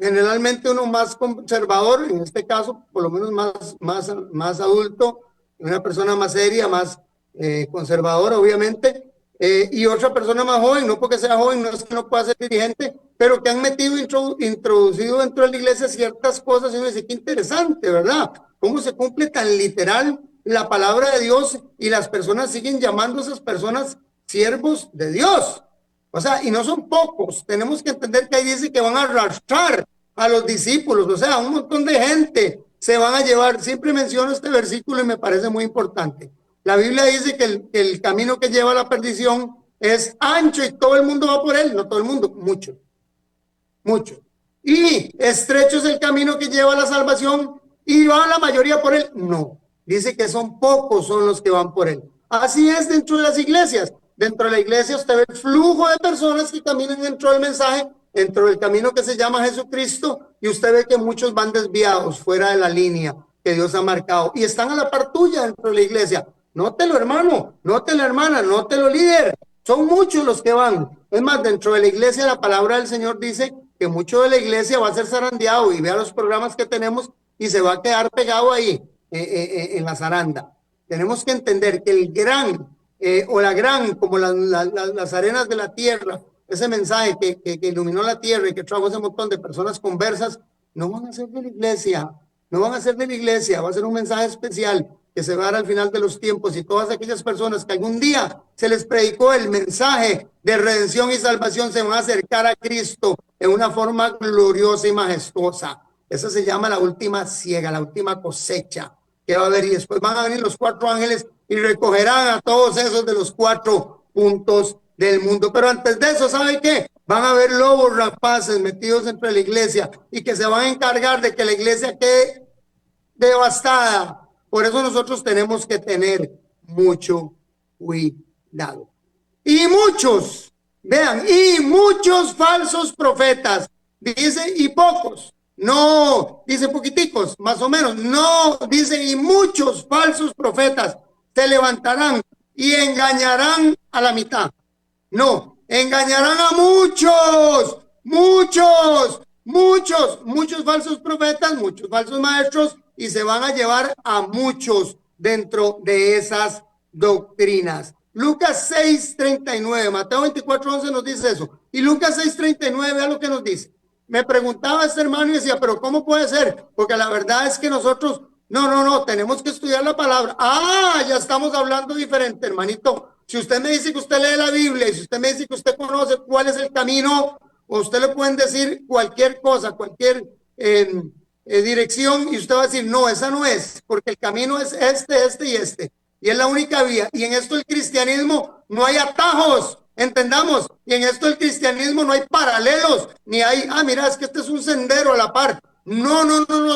generalmente uno más conservador, en este caso, por lo menos más adulto, una persona más seria, más conservadora, obviamente, y otra persona más joven, no porque sea joven, no es que no pueda ser dirigente, pero que han introducido dentro de la iglesia ciertas cosas, y uno dice, qué interesante, ¿verdad? Cómo se cumple tan literal la palabra de Dios, y las personas siguen llamando a esas personas siervos de Dios. O sea, y no son pocos. Tenemos que entender que ahí dice que van a arrastrar a los discípulos, o sea, un montón de gente se van a llevar. Siempre menciono este versículo y me parece muy importante. La Biblia dice que el camino que lleva a la perdición es ancho y todo el mundo va por él. No todo el mundo, mucho. Y estrecho es el camino que lleva a la salvación y va la mayoría por él. No, dice que son pocos son los que van por él. Así es dentro de las iglesias. Dentro de la iglesia usted ve el flujo de personas que caminan dentro del mensaje, dentro del camino que se llama Jesucristo, y usted ve que muchos van desviados fuera de la línea que Dios ha marcado y están a la par tuya dentro de la iglesia. Nótelo, hermano, nótelo, hermana, nótelo, líder. Son muchos los que van. Es más, dentro de la iglesia la palabra del Señor dice que mucho de la iglesia va a ser zarandeado, y vea los programas que tenemos y se va a quedar pegado ahí en la zaranda. Tenemos que entender que el gran o la gran, como las arenas de la tierra, ese mensaje que iluminó la tierra y que trajo ese montón de personas conversas, no van a ser de la iglesia, no van a ser de la iglesia, va a ser un mensaje especial que se va a dar al final de los tiempos, y todas aquellas personas que algún día se les predicó el mensaje de redención y salvación se van a acercar a Cristo en una forma gloriosa y majestuosa. Esa se llama la última siega, la última cosecha. que va a haber, y después van a venir los 4 ángeles y recogerán a todos esos de los 4 puntos del mundo. Pero antes de eso, ¿sabe qué? Van a haber lobos rapaces metidos entre la iglesia y que se van a encargar de que la iglesia quede devastada. Por eso nosotros tenemos que tener mucho cuidado. Y muchos, vean, y muchos falsos profetas, dice, y pocos, no, dice poquiticos, más o menos, no, dice, y muchos falsos profetas se levantarán y engañarán a la mitad. No, engañarán a muchos falsos profetas, muchos falsos maestros, y se van a llevar a muchos dentro de esas doctrinas. Lucas 6:39, Mateo 24:11 nos dice eso. Y Lucas 6:39, vea lo que nos dice. Me preguntaba este hermano y decía, pero ¿cómo puede ser? Porque la verdad es que nosotros, no, tenemos que estudiar la palabra. Ya estamos hablando diferente, hermanito. Si usted me dice que usted lee la Biblia y si usted me dice que usted conoce cuál es el camino, o usted le pueden decir cualquier cosa, cualquier dirección, y usted va a decir, no, esa no es, porque el camino es este y este. Y es la única vía. Y en esto el cristianismo no hay atajos, entendamos. Y en esto el cristianismo no hay paralelos, ni hay, mira, es que este es un sendero a la par. No,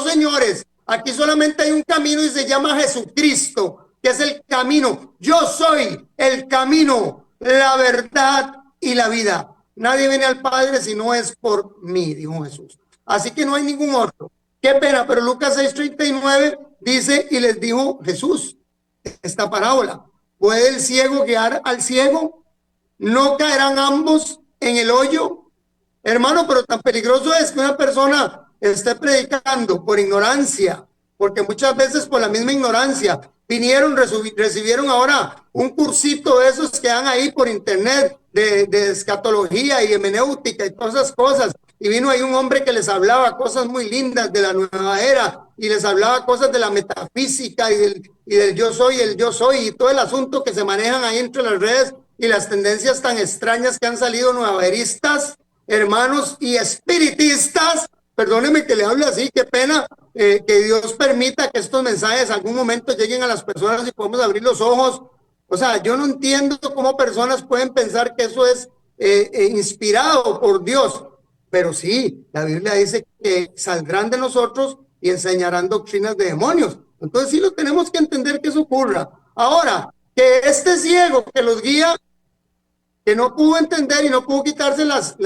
señores. Aquí solamente hay un camino y se llama Jesucristo, que es el camino. Yo soy el camino, la verdad y la vida. Nadie viene al Padre si no es por mí, dijo Jesús. Así que no hay ningún otro. Qué pena, pero Lucas 6:39 dice, y les dijo Jesús esta parábola: ¿puede el ciego guiar al ciego? ¿No caerán ambos en el hoyo? Hermano, pero tan peligroso es que una persona esté predicando por ignorancia, porque muchas veces por la misma ignorancia vinieron, recibieron ahora un cursito de esos que dan ahí por internet de escatología y hermenéutica y todas esas cosas. Y vino ahí un hombre que les hablaba cosas muy lindas de la nueva era y les hablaba cosas de la metafísica y del yo soy, el yo soy y todo el asunto que se manejan ahí entre las redes y las tendencias tan extrañas que han salido nuevaeristas, hermanos, y espiritistas. Perdóneme que le hable así, qué pena, que Dios permita que estos mensajes algún momento lleguen a las personas y podamos abrir los ojos. O sea, yo no entiendo cómo personas pueden pensar que eso es inspirado por Dios. Pero sí, la Biblia dice que saldrán de nosotros y enseñarán doctrinas de demonios. Entonces sí lo tenemos que entender que eso ocurra. Ahora, que este ciego que los guía, que no pudo entender y no pudo quitarse las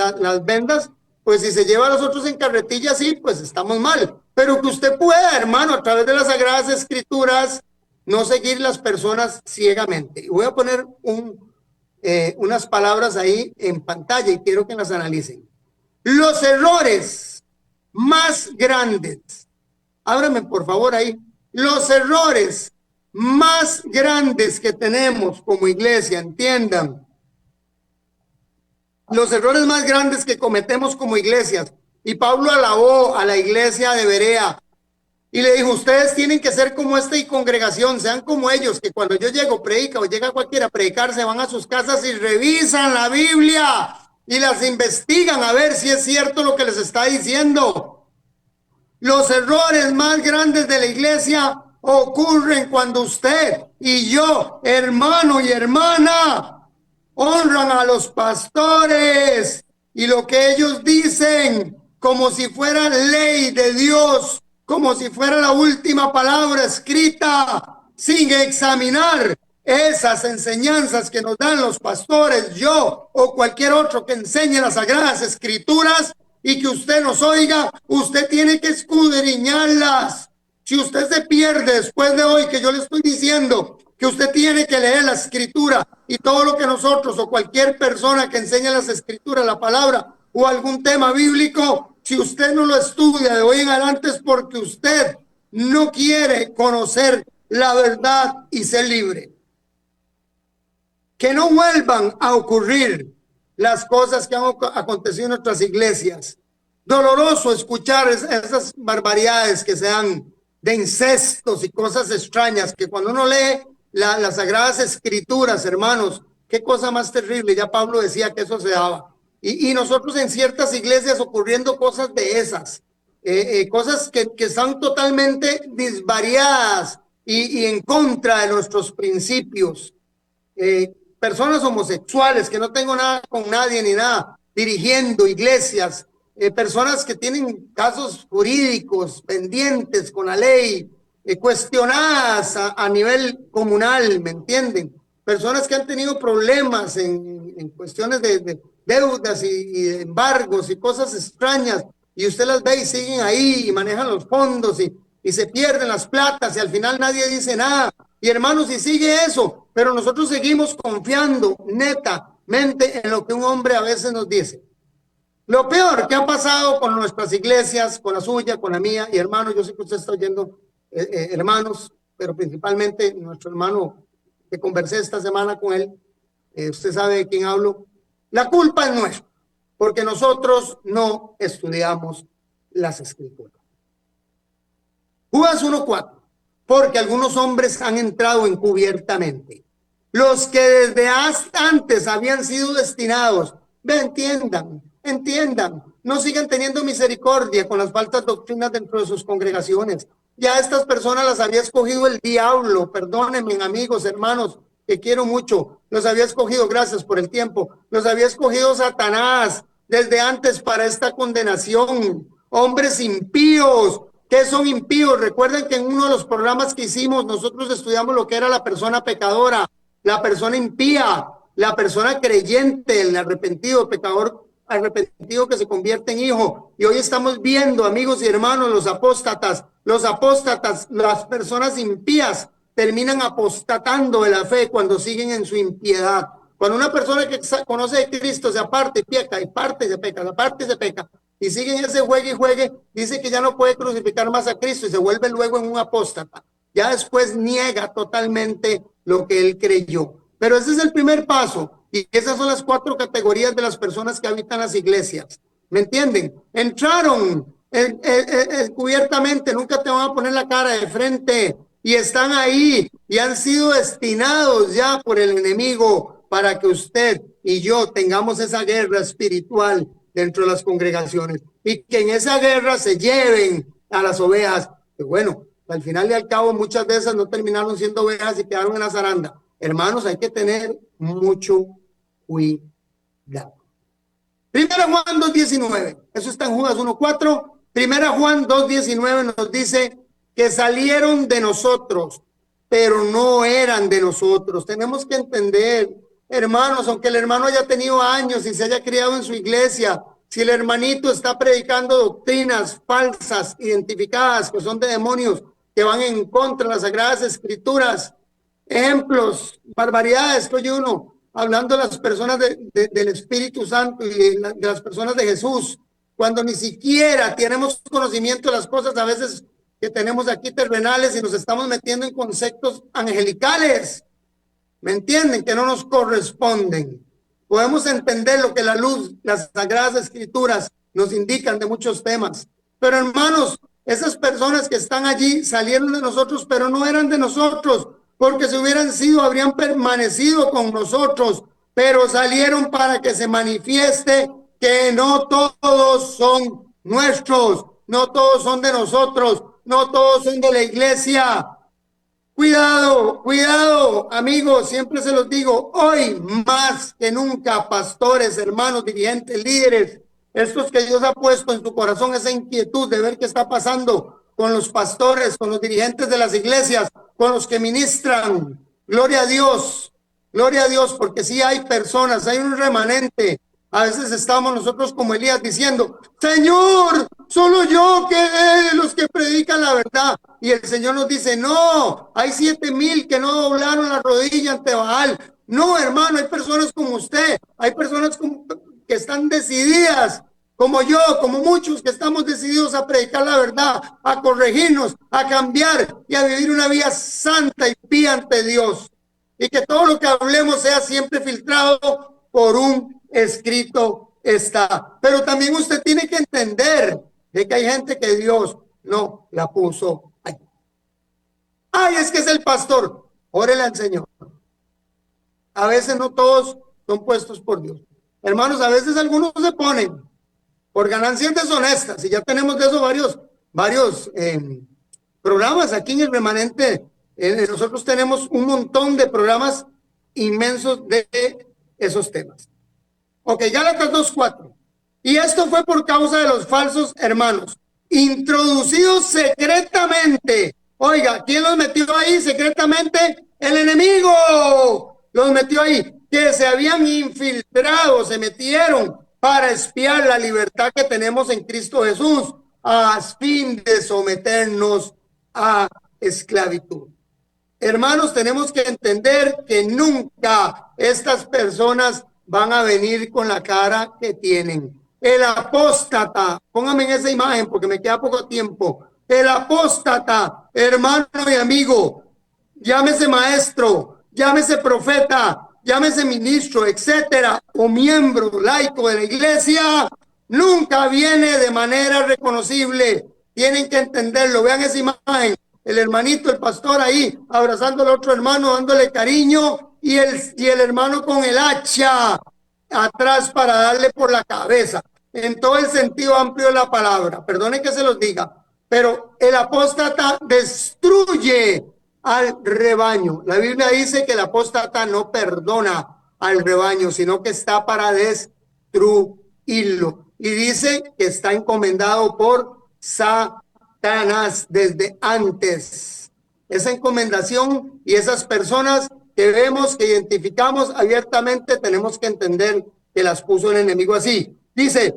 vendas, pues si se lleva a los otros en carretilla, sí, pues estamos mal. Pero que usted pueda, hermano, a través de las Sagradas Escrituras, no seguir las personas ciegamente. Y voy a poner unas palabras ahí en pantalla y quiero que las analicen. Los errores más grandes, ábrame por favor ahí, los errores más grandes que tenemos como iglesia, entiendan, los errores más grandes que cometemos como iglesias. Y Pablo alabó a la iglesia de Berea y le dijo, ustedes tienen que ser como esta congregación, sean como ellos, que cuando yo llego, predica o llega cualquiera a predicar, se van a sus casas y revisan la Biblia y las investigan a ver si es cierto lo que les está diciendo. Los errores más grandes de la iglesia ocurren cuando usted y yo, hermano y hermana, honran a los pastores y lo que ellos dicen como si fuera ley de Dios, como si fuera la última palabra escrita, sin examinar esas enseñanzas que nos dan los pastores, yo o cualquier otro que enseñe las Sagradas Escrituras y que usted nos oiga. Usted tiene que escudriñarlas. Si usted se pierde después de hoy que yo le estoy diciendo que usted tiene que leer la Escritura y todo lo que nosotros o cualquier persona que enseñe las Escrituras, la palabra o algún tema bíblico, si usted no lo estudia de hoy en adelante es porque usted no quiere conocer la verdad y ser libre. Que no vuelvan a ocurrir las cosas que han acontecido en nuestras iglesias. Doloroso escuchar esas barbaridades que se dan de incestos y cosas extrañas, que cuando uno lee las Sagradas Escrituras, hermanos, qué cosa más terrible. Ya Pablo decía que eso se daba. Y nosotros en ciertas iglesias ocurriendo cosas de esas, cosas que están totalmente disvariadas, y en contra de nuestros principios. Personas homosexuales que no tengo nada con nadie ni nada, dirigiendo iglesias, personas que tienen casos jurídicos pendientes con la ley, cuestionadas a nivel comunal, ¿me entienden? Personas que han tenido problemas en cuestiones de deudas y de embargos y cosas extrañas, y usted las ve y siguen ahí y manejan los fondos y se pierden las platas y al final nadie dice nada. Y hermanos, y sigue eso, pero nosotros seguimos confiando netamente en lo que un hombre a veces nos dice. Lo peor que ha pasado con nuestras iglesias, con la suya, con la mía, y hermanos, yo sé que usted está oyendo, hermanos, pero principalmente nuestro hermano que conversé esta semana con él, usted sabe de quién hablo, la culpa es nuestra, porque nosotros no estudiamos las escrituras. Judas 1:4, porque algunos hombres han entrado encubiertamente, los que desde antes habían sido destinados, entiendan, no sigan teniendo misericordia con las falsas doctrinas dentro de sus congregaciones. Ya estas personas las había escogido el diablo, perdónenme amigos, hermanos, que quiero mucho, los había escogido, gracias por el tiempo, los había escogido Satanás desde antes para esta condenación. Hombres impíos. ¿Qué son impíos? Recuerden que en uno de los programas que hicimos nosotros estudiamos lo que era la persona pecadora, la persona impía, la persona creyente, el arrepentido, pecador arrepentido que se convierte en hijo. Y hoy estamos viendo, amigos y hermanos, los apóstatas, las personas impías terminan apostatando de la fe cuando siguen en su impiedad. Cuando una persona que conoce de Cristo se aparta y peca, y parte y se peca, se parte y se peca, y sigue en ese juegue y juegue, dice que ya no puede crucificar más a Cristo y se vuelve luego en un apóstata. Ya después niega totalmente lo que él creyó. Pero ese es el primer paso. Y esas son las 4 categorías de las personas que habitan las iglesias. ¿Me entienden? Entraron cubiertamente, nunca te van a poner la cara de frente. Y están ahí y han sido destinados ya por el enemigo para que usted y yo tengamos esa guerra espiritual dentro de las congregaciones y que en esa guerra se lleven a las ovejas. Que bueno, al final y al cabo muchas de esas no terminaron siendo ovejas y quedaron en la zaranda. Hermanos, hay que tener mucho cuidado. Primera Juan 2:19, eso está en Judas 1:4. Primera Juan 2:19 nos dice que salieron de nosotros, pero no eran de nosotros. Tenemos que entender, hermanos, aunque el hermano haya tenido años y se haya criado en su iglesia, si el hermanito está predicando doctrinas falsas, identificadas, que son de demonios, que van en contra de las Sagradas Escrituras, ejemplos, barbaridades que oye uno, hablando de las personas del Espíritu Santo y de las personas de Jesús, cuando ni siquiera tenemos conocimiento de las cosas a veces que tenemos aquí terrenales y nos estamos metiendo en conceptos angelicales, ¿me entienden? Que no nos corresponden. Podemos entender lo que la luz, las Sagradas Escrituras nos indican de muchos temas, pero hermanos, esas personas que están allí salieron de nosotros, pero no eran de nosotros, porque si hubieran sido, habrían permanecido con nosotros, pero salieron para que se manifieste que no todos son nuestros, no todos son de nosotros, no todos son de la iglesia. Cuidado, cuidado, amigos, siempre se los digo, hoy más que nunca, pastores, hermanos, dirigentes, líderes, estos que Dios ha puesto en su corazón esa inquietud de ver qué está pasando con los pastores, con los dirigentes de las iglesias, con los que ministran. Gloria a Dios, porque sí hay personas, hay un remanente. A veces estamos nosotros como Elías diciendo, Señor, solo yo que los que predican la verdad. Y el Señor nos dice, no, hay 7,000 que no doblaron la rodilla ante Baal. No, hermano, hay personas como usted, hay personas que están decididas, como yo, como muchos que estamos decididos a predicar la verdad, a corregirnos, a cambiar y a vivir una vida santa y pía ante Dios. Y que todo lo que hablemos sea siempre filtrado por un escrito está. Pero también usted tiene que entender de que hay gente que Dios no la puso ahí. Ay, es que es el pastor. Órele al Señor. A veces no todos son puestos por Dios. Hermanos, a veces algunos se ponen por ganancias deshonestas, y ya tenemos de eso varios programas aquí en el remanente Nosotros tenemos un montón de programas inmensos de esos temas. Ok, Gálatas 2:4. Y esto fue por causa de los falsos hermanos, introducidos secretamente. Oiga, ¿quién los metió ahí secretamente? El enemigo los metió ahí, que se habían infiltrado, se metieron para espiar la libertad que tenemos en Cristo Jesús, a fin de someternos a esclavitud. Hermanos, tenemos que entender que nunca estas personas van a venir con la cara que tienen. El apóstata, póngame en esa imagen porque me queda poco tiempo. El apóstata, hermano y amigo, llámese maestro, llámese profeta, llámese ministro, etcétera, o miembro laico de la iglesia, nunca viene de manera reconocible. Tienen que entenderlo. Vean esa imagen. El hermanito, el pastor ahí, abrazando al otro hermano, dándole cariño, y el hermano con el hacha atrás para darle por la cabeza. En todo el sentido amplio de la palabra. Perdone que se los diga, pero el apóstata destruye al rebaño. La Biblia dice que el apóstata no perdona al rebaño, sino que está para destruirlo. Y dice que está encomendado por Satanás desde antes. Esa encomendación y esas personas que vemos, que identificamos abiertamente, tenemos que entender que las puso el enemigo así. Dice,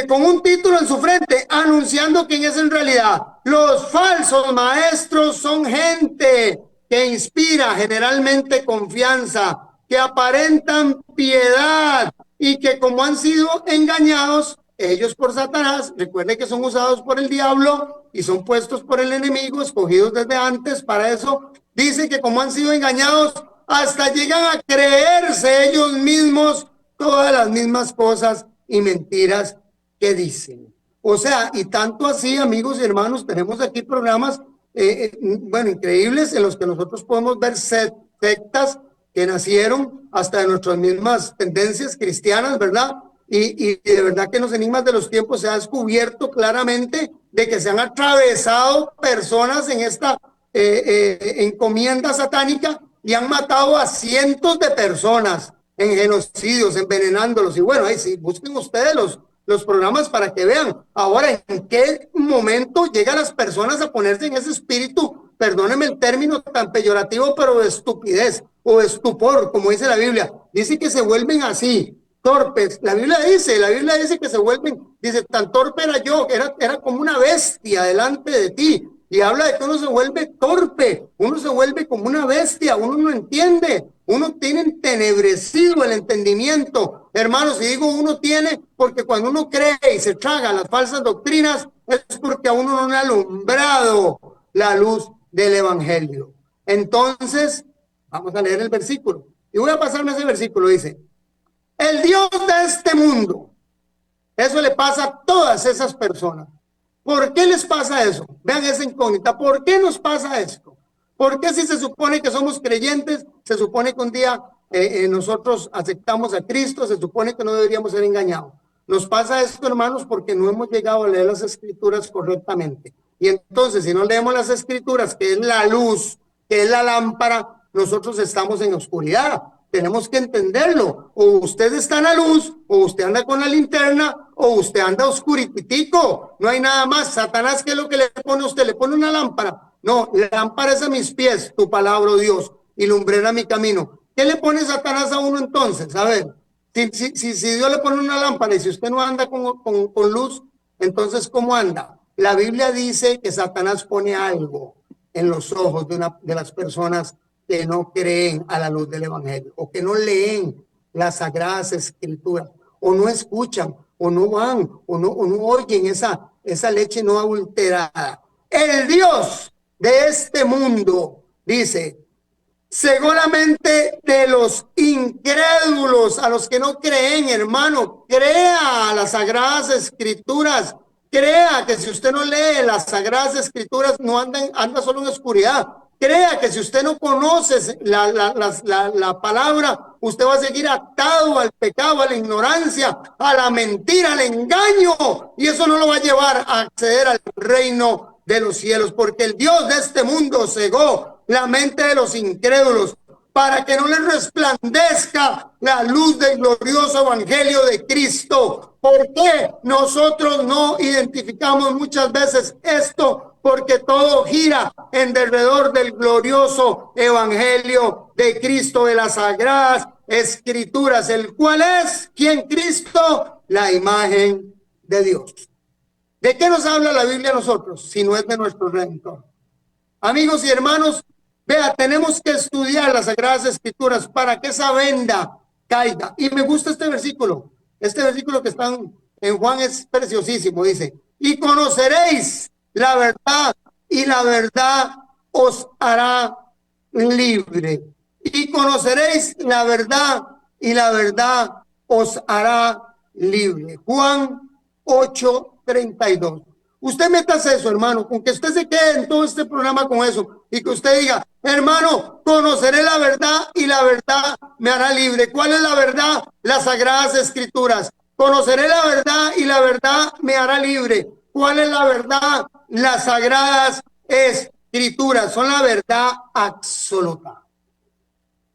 con un título en su frente, anunciando quién es en realidad. Los falsos maestros son gente que inspira generalmente confianza, que aparentan piedad y que como han sido engañados, ellos por Satanás, recuerden que son usados por el diablo y son puestos por el enemigo, escogidos desde antes para eso. Dice que como han sido engañados, hasta llegan a creerse ellos mismos todas las mismas cosas y mentiras que dicen. O sea, y tanto así, amigos y hermanos, tenemos aquí programas, increíbles en los que nosotros podemos ver sectas que nacieron hasta de nuestras mismas tendencias cristianas, ¿verdad? Y de verdad que en los enigmas de los tiempos se ha descubierto claramente de que se han atravesado personas en esta encomienda satánica y han matado a cientos de personas en genocidios, envenenándolos. Y bueno, ahí sí, busquen ustedes los programas para que vean. Ahora, ¿en qué momento llegan las personas a ponerse en ese espíritu, perdónenme el término tan peyorativo, pero de estupidez o de estupor, como dice la Biblia? Dice que se vuelven así, torpes. La Biblia dice que se vuelven, dice, tan torpe era yo, era como una bestia delante de ti. Y habla de que uno se vuelve torpe, uno se vuelve como una bestia, uno no entiende, uno tiene entenebrecido el entendimiento. Hermanos, y digo uno tiene, porque cuando uno cree y se traga las falsas doctrinas, es porque a uno no le ha alumbrado la luz del evangelio. Entonces, vamos a leer el versículo. Y voy a pasarme ese versículo, dice, el Dios de este mundo, eso le pasa a todas esas personas. ¿Por qué les pasa eso? Vean esa incógnita. ¿Por qué nos pasa esto? ¿Por qué si se supone que somos creyentes, se supone que un día nosotros aceptamos a Cristo, se supone que no deberíamos ser engañados? Nos pasa esto, hermanos, porque no hemos llegado a leer las escrituras correctamente. Y entonces, si no leemos las escrituras, que es la luz, que es la lámpara, nosotros estamos en oscuridad. Tenemos que entenderlo. O usted está en la luz, o usted anda con la linterna, o usted anda oscurititico. No hay nada más. Satanás, ¿qué es lo que le pone a usted? ¿Le pone una lámpara? No, la lámpara es a mis pies, tu palabra, oh Dios, y lumbrera mi camino. ¿Qué le pone Satanás a uno entonces? A ver, si Dios le pone una lámpara y si usted no anda con luz, entonces ¿cómo anda? La Biblia dice que Satanás pone algo en los ojos de las personas que no creen a la luz del evangelio, o que no leen las sagradas escrituras, o no escuchan, o no van, o no oyen esa leche no adulterada. El Dios de este mundo, dice, seguramente de los incrédulos, a los que no creen, hermano, crea las sagradas escrituras, crea que si usted no lee las sagradas escrituras, no anda solo en oscuridad. Crea que si usted no conoce la palabra, usted va a seguir atado al pecado, a la ignorancia, a la mentira, al engaño. Y eso no lo va a llevar a acceder al reino de los cielos, porque el Dios de este mundo cegó la mente de los incrédulos, para que no les resplandezca la luz del glorioso evangelio de Cristo. ¿Por qué nosotros no identificamos muchas veces esto? Porque todo gira en derredor del glorioso evangelio de Cristo, de las sagradas escrituras, el cual es, ¿quién? Cristo, la imagen de Dios. ¿De qué nos habla la Biblia a nosotros? Si no es de nuestro Redentor. Amigos y hermanos, vea, tenemos que estudiar las sagradas escrituras para que esa venda caiga. Y me gusta este versículo que está en Juan es preciosísimo. Dice, y conoceréis la verdad, y la verdad os hará libre. Y conoceréis la verdad, y la verdad os hará libre. Juan 8:32. Usted métase eso, hermano, con que usted se quede en todo este programa con eso y que usted diga, hermano, conoceré la verdad y la verdad me hará libre. ¿Cuál es la verdad? Las sagradas escrituras. Conoceré la verdad y la verdad me hará libre. ¿Cuál es la verdad? Las sagradas escrituras son la verdad absoluta.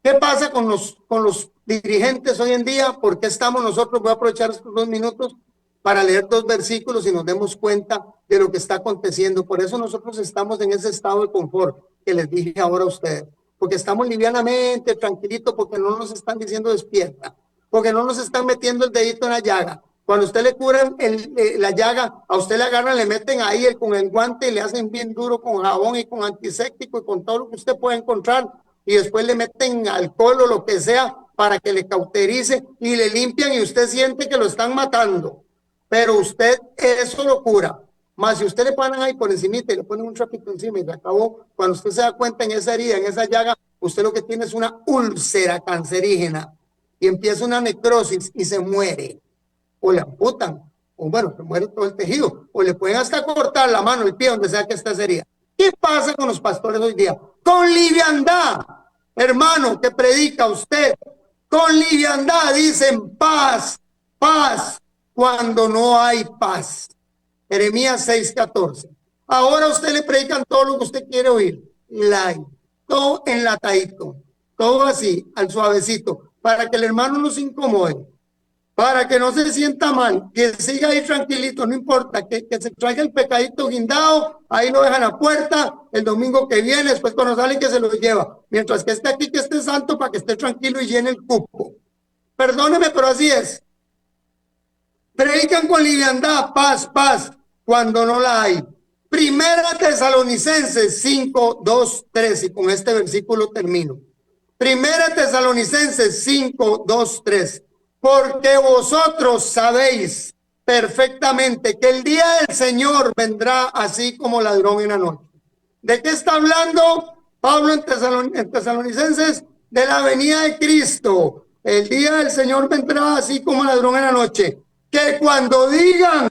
¿Qué pasa con los dirigentes hoy en día? ¿Por qué estamos nosotros? Voy a aprovechar estos 2 minutos para leer 2 versículos y nos demos cuenta de lo que está aconteciendo. Por eso nosotros estamos en ese estado de confort que les dije ahora a ustedes, porque estamos livianamente, tranquilitos, porque no nos están diciendo despierta, porque no nos están metiendo el dedito en la llaga. Cuando usted le curan la llaga, a usted le agarran, le meten ahí con el guante y le hacen bien duro con jabón y con antiséptico y con todo lo que usted puede encontrar, y después le meten alcohol o lo que sea para que le cauterice y le limpian y usted siente que lo están matando. Pero usted eso lo cura. Más si usted le ponen ahí por encimita y le ponen un trapito encima y se acabó, cuando usted se da cuenta en esa herida, en esa llaga, usted lo que tiene es una úlcera cancerígena y empieza una necrosis y se muere. O le amputan, o bueno, se muere todo el tejido, o le pueden hasta cortar la mano, el pie, donde sea que esté esa herida. ¿Qué pasa con los pastores hoy día? Con liviandad, hermano, que predica usted, con liviandad dicen paz, paz, cuando no hay paz. Jeremías 6:14. Ahora usted le predican todo lo que usted quiere oír, light, todo enlatadito, todo así, al suavecito, para que el hermano no se incomode, para que no se sienta mal, que siga ahí tranquilito, no importa, que se traiga el pecadito guindado, ahí lo dejan a la puerta, el domingo que viene, después cuando sale que se lo lleva, mientras que esté aquí, que esté santo, para que esté tranquilo y llene el cupo. Perdóneme, pero así es. Predican con liviandad, paz, paz, cuando no la hay. Primera Tesalonicenses 5:2-3, y con este versículo termino. Primera Tesalonicenses 5:2-3. Porque vosotros sabéis perfectamente que el día del Señor vendrá así como ladrón en la noche. ¿De qué está hablando Pablo en Tesalonicenses? De la venida de Cristo. El día del Señor vendrá así como ladrón en la noche. Que cuando digan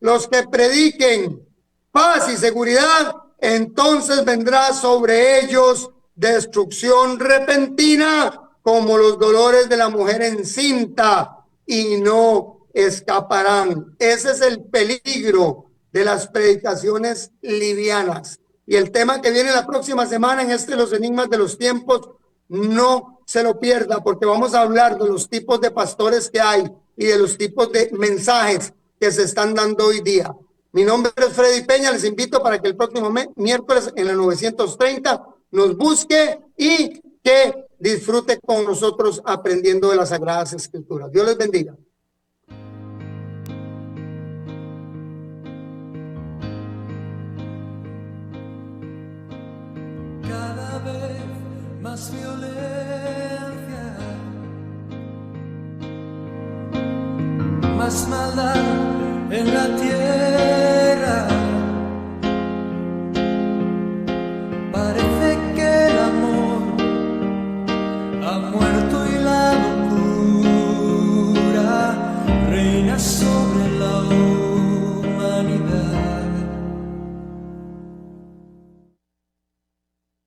los que prediquen paz y seguridad, entonces vendrá sobre ellos destrucción repentina, como los dolores de la mujer encinta, y no escaparán. Ese es el peligro de las predicaciones livianas. Y el tema que viene la próxima semana en los enigmas de los tiempos, no se lo pierda, porque vamos a hablar de los tipos de pastores que hay y de los tipos de mensajes que se están dando hoy día. Mi nombre es Freddy Peña, les invito para que el próximo miércoles en la 930 nos busque y que disfrute con nosotros aprendiendo de las Sagradas Escrituras. Dios les bendiga. Cada vez más violencia, más maldad en la tierra.